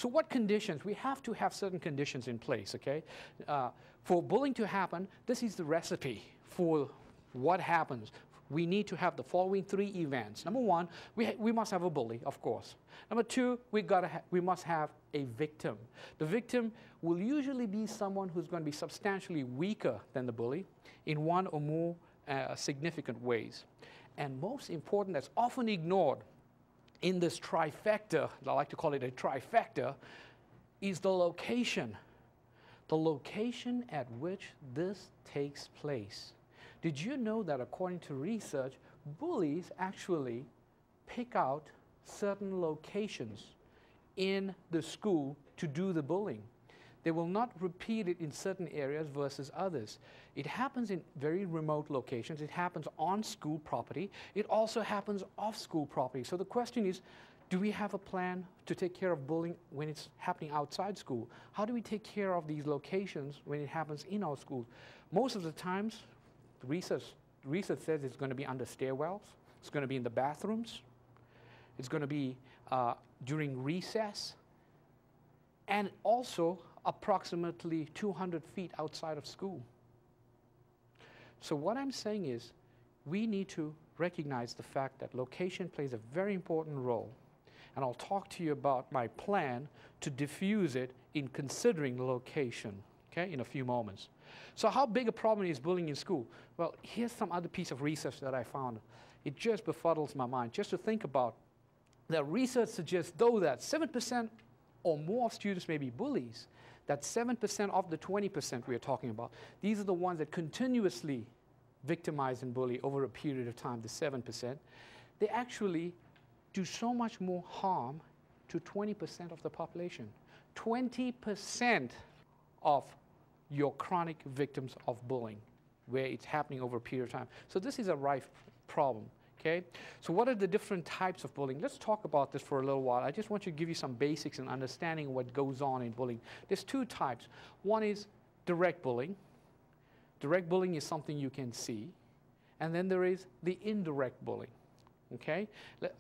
So what conditions? We have to have certain conditions in place, okay? For bullying to happen, this is the recipe for what happens. We need to have the following 3 events. Number 1, we must have a bully, of course. Number 2, we must have a victim. The victim will usually be someone who's going to be substantially weaker than the bully in one or more significant ways. And most important, that's often ignored in this trifecta, I like to call it a trifecta, is the location. The location at which this takes place. Did you know that according to research, bullies actually pick out certain locations in the school to do the bullying? They will not repeat it in certain areas versus others. It happens in very remote locations. It happens on school property. It also happens off school property. So the question is, do we have a plan to take care of bullying when it's happening outside school? How do we take care of these locations when it happens in our schools? Most of the times, research says it's going to be under stairwells. It's going to be in the bathrooms. It's going to be during recess. And also approximately 200 feet outside of school. So what I'm saying is we need to recognize the fact that location plays a very important role. And I'll talk to you about my plan to diffuse it in considering location, okay, in a few moments. So how big a problem is bullying in school? Well, here's some other piece of research that I found. It just befuddles my mind just to think about. The research suggests, though, that 7% or more of students may be bullies, that 7% of the 20% we are talking about, these are the ones that continuously victimize and bully over a period of time, the 7%, they actually do so much more harm to 20% of the population. 20% of your chronic victims of bullying, where it's happening over a period of time. So this is a rife problem. Okay? So what are the different types of bullying? Let's talk about this for a little while. I just want to give you some basics in understanding what goes on in bullying. There's 2 types. One is direct bullying. Direct bullying is something you can see. And then there is the indirect bullying. Okay?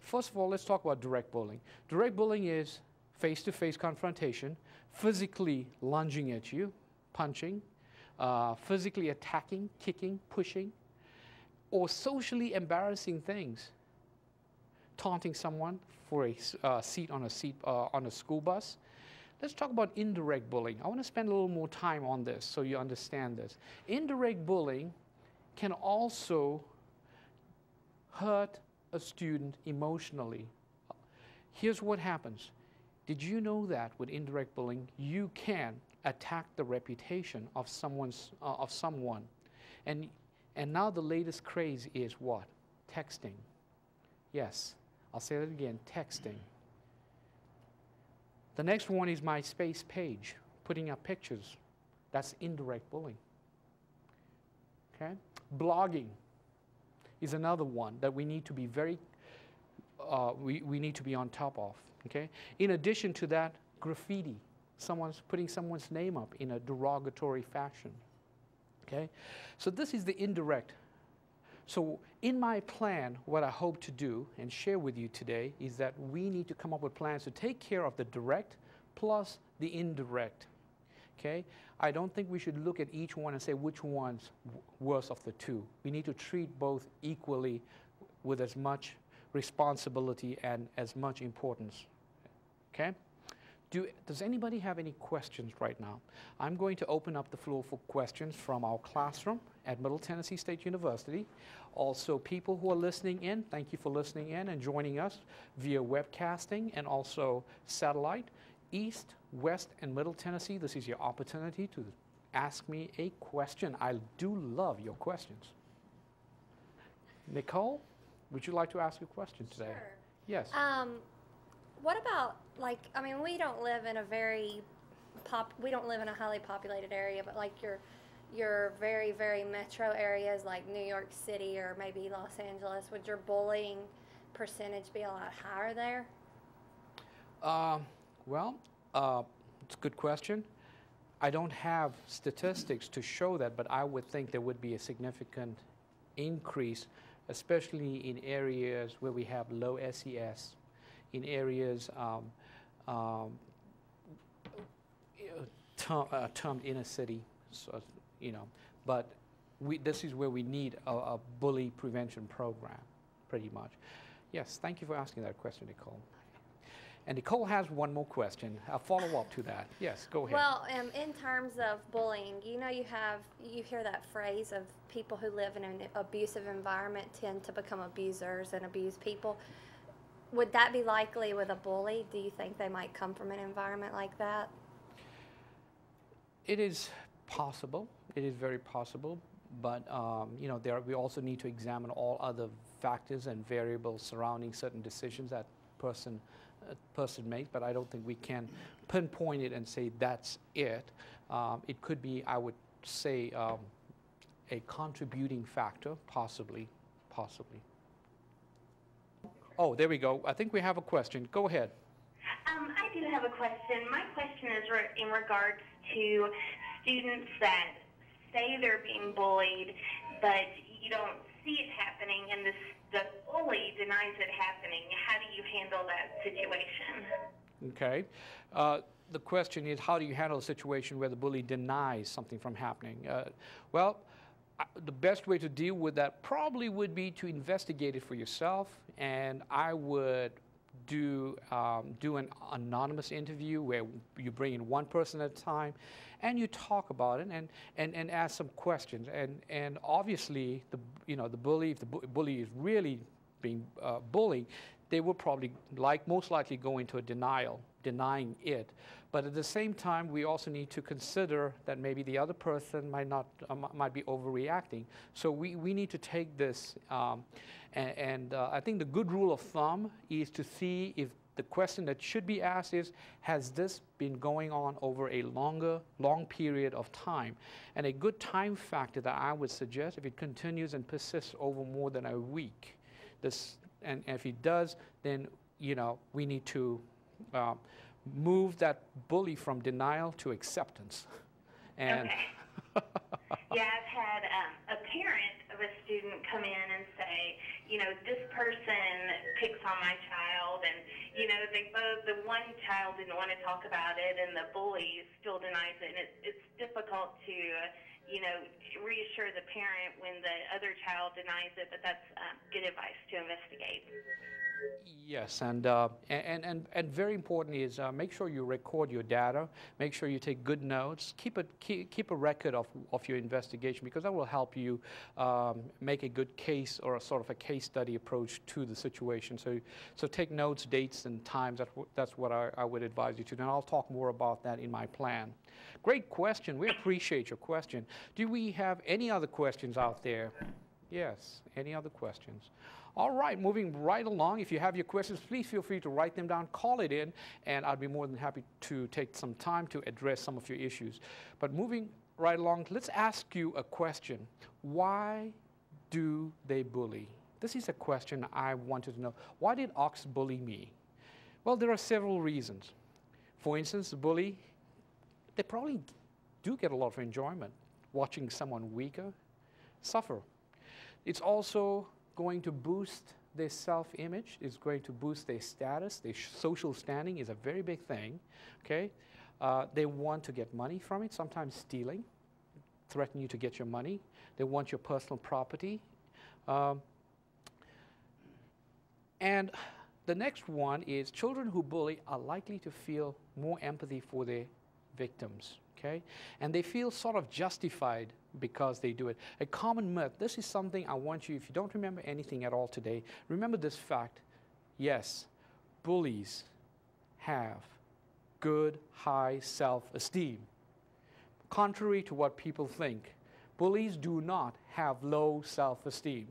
First of all, let's talk about direct bullying. Direct bullying is face-to-face confrontation, physically lunging at you, punching, physically attacking, kicking, pushing, or socially embarrassing things, taunting someone for a seat on a school bus. Let's talk about indirect bullying. I want to spend a little more time on this so you understand this. Indirect bullying can also hurt a student emotionally. Here's what happens. Did you know that with indirect bullying, you can attack the reputation of someone? And now the latest craze is what? Texting. Yes, I'll say that again, texting. The next one is MySpace page, putting up pictures. That's indirect bullying. Okay? Blogging is another one that we need to be we need to be on top of. Okay? In addition to that, graffiti. Putting someone's name up in a derogatory fashion. Okay? So this is the indirect. So in my plan, what I hope to do and share with you today is that we need to come up with plans to take care of the direct plus the indirect. Okay? I don't think we should look at each one and say which one's worst of the 2. We need to treat both equally with as much responsibility and as much importance. Okay? Does anybody have any questions right now? I'm going to open up the floor for questions from our classroom at Middle Tennessee State University. Also, people who are listening in, thank you for listening in and joining us via webcasting and also satellite. East, West, and Middle Tennessee, this is your opportunity to ask me a question. I do love your questions. Nicole, would you like to ask a question today? Sure. Yes. What about, like, I mean, we don't live in a highly populated area, but like your very, very metro areas like New York City or maybe Los Angeles, would your bullying percentage be a lot higher there? Well, it's a good question. I don't have statistics to show that, but I would think there would be a significant increase, especially in areas where we have low SES, in areas termed inner city, so, you know, but this is where we need a bully prevention program, pretty much. Yes, thank you for asking that question, Nicole. And Nicole has one more question, a follow-up to that. Yes, go ahead. Well, in terms of bullying, you know, you hear that phrase of people who live in an abusive environment tend to become abusers and abuse people. Would that be likely with a bully? Do you think they might come from an environment like that? It is possible. It is very possible. But you know, we also need to examine all other factors and variables surrounding certain decisions that person makes. But I don't think we can pinpoint it and say that's it. It could be, I would say, a contributing factor, possibly. Oh, there we go. I think we have a question. Go ahead. I do have a question. My question is in regards to students that say they're being bullied, but you don't see it happening, and the bully denies it happening. How do you handle that situation? Okay. The question is, how do you handle a situation where the bully denies something from happening? Well, the best way to deal with that probably would be to investigate it for yourself, and I would do an anonymous interview where you bring in one person at a time and you talk about it and ask some questions, and obviously the bully, if the bully is really being bullied, they will probably most likely go into a denying it. But at the same time, we also need to consider that maybe the other person might be overreacting. So we need to take this, and I think the good rule of thumb is to see if the question that should be asked is, has this been going on over a long period of time? And a good time factor that I would suggest, if it continues and persists over more than a week, and if it does, then we need to move that bully from denial to acceptance. And okay. Yeah, I've had a parent of a student come in and say, this person picks on my child, and the one child didn't want to talk about it, and the bully still denies it, and it's difficult to reassure the parent when the other child denies it, but that's good advice to investigate. Yes, and very important is make sure you record your data. Make sure you take good notes. Keep a record of your investigation, because that will help you make a good case, or a sort of a case study approach to the situation. So take notes, dates, and times. That's what I would advise you to do. And I'll talk more about that in my plan. Great question. We appreciate your question. Do we have any other questions out there? Yes. Any other questions? All right, moving right along. If you have your questions, please feel free to write them down, call it in, and I'd be more than happy to take some time to address some of your issues. But moving right along, let's ask you a question. Why do they bully? This is a question I wanted to know. Why did Ox bully me? Well, there are several reasons. For instance, the bully, they probably do get a lot of enjoyment watching someone weaker suffer. It's also going to boost their self-image. It's going to boost their status. Their social standing is a very big thing. Okay, they want to get money from it. Sometimes stealing, threaten you to get your money. They want your personal property. And the next one is children who bully are likely to feel more empathy for their victims. Okay, and they feel sort of justified because they do it. A common myth, this is something I want you, if you don't remember anything at all today, remember this fact. Yes, bullies have good, high self-esteem. Contrary to what people think, bullies do not have low self-esteem.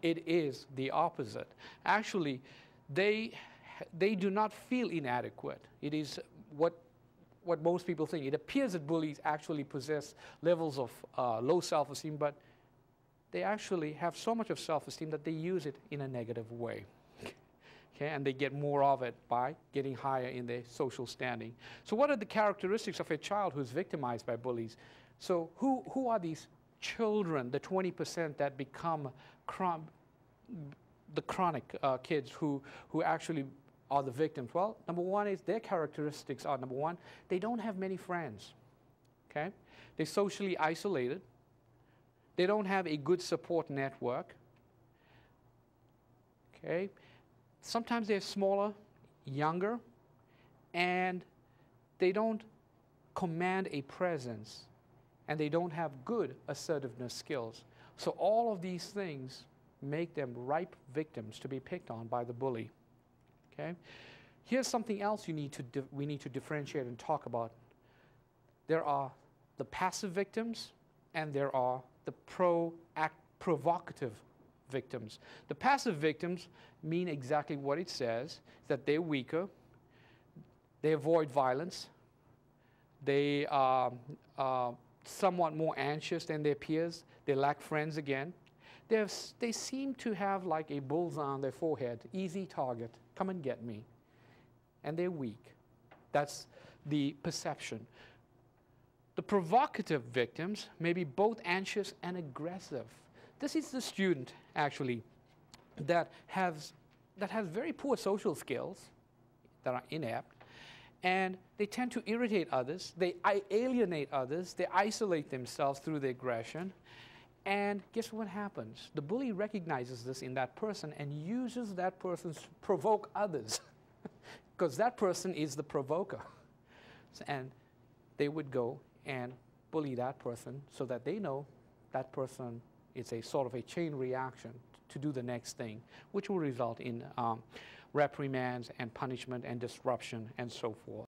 It is the opposite. Actually, they do not feel inadequate. It is what most people think. It appears that bullies actually possess levels of low self-esteem, but they actually have so much of self-esteem that they use it in a negative way. Okay, and they get more of it by getting higher in their social standing. So what are the characteristics of a child who's victimized by bullies? So who are these children, the 20% that become the chronic kids who actually are the victims? Well, number one is their characteristics are, number one, they don't have many friends. Okay? They're socially isolated. They don't have a good support network. Okay? Sometimes they're smaller, younger, and they don't command a presence, and they don't have good assertiveness skills. So all of these things make them ripe victims to be picked on by the bully. Okay? Here's something else we need to differentiate and talk about. There are the passive victims, and there are the provocative victims. The passive victims mean exactly what it says, that they're weaker, they avoid violence, they are somewhat more anxious than their peers, they lack friends again. They seem to have like a bullseye on their forehead, easy target, come and get me. And they're weak. That's the perception. The provocative victims may be both anxious and aggressive. This is the student, actually, that has very poor social skills, that are inept, and they tend to irritate others, they alienate others, they isolate themselves through their aggression, and guess what happens? The bully recognizes this in that person and uses that person to provoke others, because that person is the provoker. And they would go and bully that person so that they know that person is a sort of a chain reaction to do the next thing, which will result in reprimands and punishment and disruption and so forth.